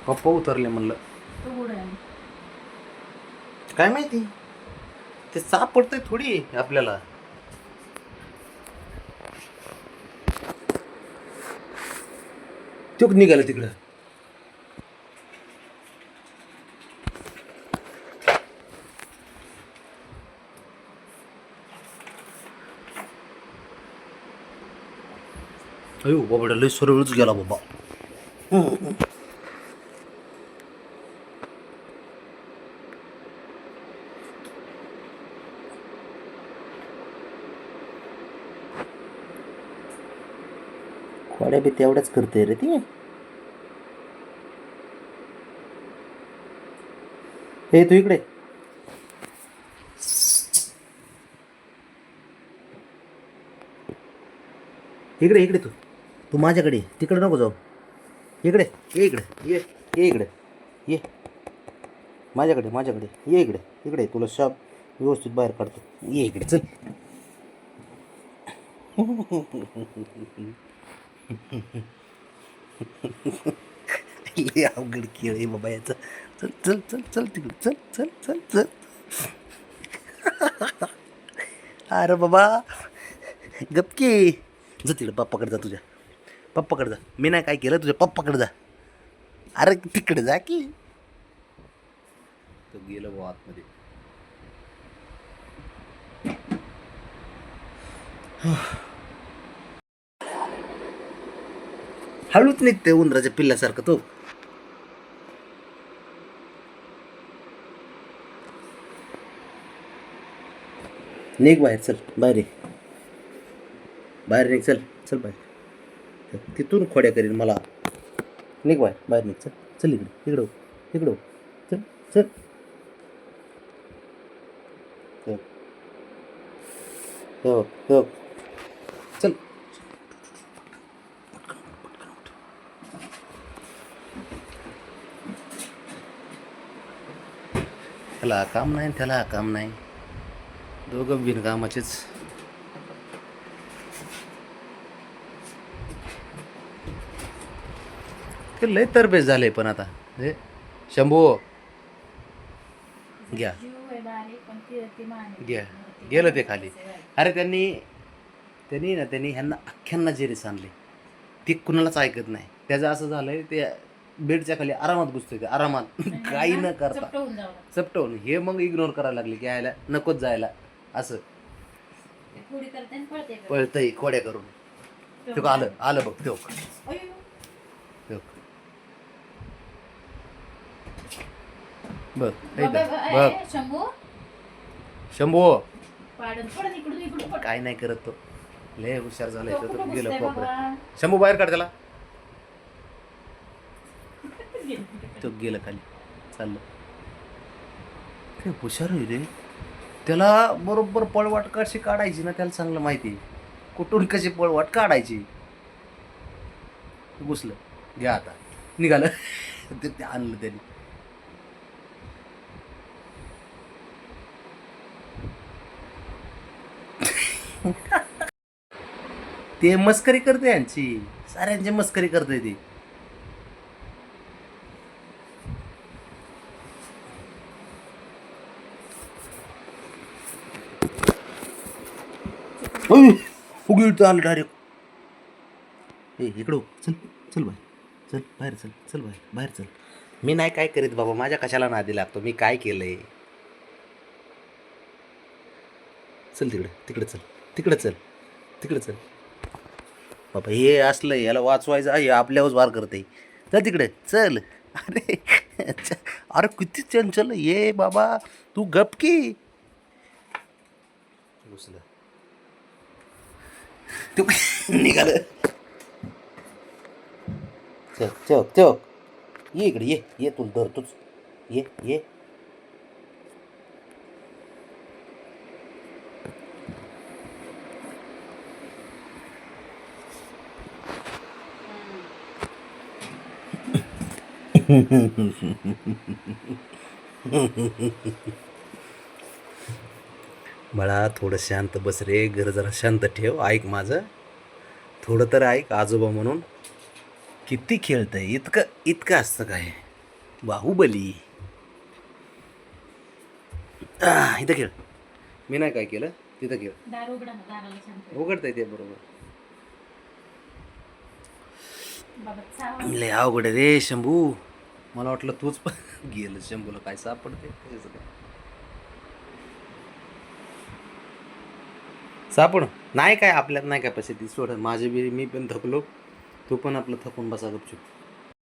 पप्पा उतरले म्हणलं. काय माहिती ते सापडतंय थोडी आपल्याला. तो निघाला तिकडं. अयो बाबा लय सरळच गेला बाबा. खोड्या बी तेवढ्याच करते रे ती. हे तू इकडे. इकडे इकडे तू तू माझ्याकडे तिकडे नको जाऊ. इकडे ये इकडे ये ये इकडे ये माझ्याकडे माझ्याकडे ये इकडे इकडे तुला शाप व्यवस्थित बाहेर काढतो. ये इकडे चल. अवघड खेळ आहे बाबा याचा. चल चल चल चल तिकडे चल चल चल चल. अरे बाबा गपकी जा तिकडे. पप्पाकडे जा तुझ्या पप्पाकडे जा. मी नाही काय केलं तुझ्या पप्पाकडे जा. अरे तिकडे जा की. तो गेलं बुवा आतमध्ये. हळूच निघते उंदराच्या पिल्ल्यासारखं तो. निघ बाहेर चल. बाहेर ये बाहेर निघ चल चल बाहेर. तिथून खोड्या करीन मला. निघ बाहेर बाहेर निघ चल चल इकडे इकडं इकडं चल चल चल. हो हो चल. त्याला काम नाही त्याला काम नाही. दोघं बिनकामाचेच. ते लय तरबेज झाले पण आता. हे शंभू घ्या घ्या गेलं ते खाली. अरे त्यांनी ह्यांना अख्ख्यांना जेरीस आणले. ती कुणालाच ऐकत नाही. त्याचं असं झालंय ते बेडच्या खाली आरामात घुसतोय ते आरामात. काही न करता चपटवून. हे मग इग्नोर करायला लागले की यायला नकोच जायला असं. पळतंय खोड्या करून. तो आलं आलं बघ तो. बघ बघ शंभू काय नाही करत तो. लय हुशार झालाय तो. गेलं पोपड. शंभू बाहेर काढ त्याला. तो गेलं खाली चाललं. काय हुशार आहे रे. त्याला बरोबर पळवाट कशी काढायची ना त्याला चांगलं माहिती आहे. कुठून कशी पळवाट काढायची. घुसलं. घ्या आता निघालं. ते आणलं त्यांनी. ते मस्करी करते यांची. साऱ्यांची मस्करी करते ती. उगीळ आलं डायरेक्ट. ए इकडं चल चल बाहेर चल बाहेर चल चल बाहेर बाहेर चल. मी नाही काय करीत बाबा. माझ्या कशाला नादी लागतो. मी काय केलंय. चल तिकडे तिकडे चल तिकडे चल तिकडे चल. बाबा हे असलं याला वाचवायचं हे आपल्यावर वार करते. चल तिकडे चल. अरे अरे किती चंचल ये बाबा. तू गपकी. घुसलं. तू निघालं. चल चल चल ये इकडे ये ये तू धरतोच. ये ये बाळा थोडं शांत बस रे. घर जरा शांत ठेव. ऐक माझं थोडं तर ऐक. आजोबा म्हणून किती खेळतंय. इतकं इतकं असतं काय. बाहुबली. इथं खेळ. मी नाही काय केलं, तिथं खेळ. दार उघडा ना, दाराला शांत. उघडता येते बरोबर. बाबा चावा. लय अवघड आहे रे शंभू. मला वाटलं तूच पण गेलं. शंभूला काय सापडते त्याचं काय. सापड नाही काय आपल्यात नाही काय पैसे ती सोड. माझे बी मी पण थकलो, तू पण आपलं थकून बसा गपचूप.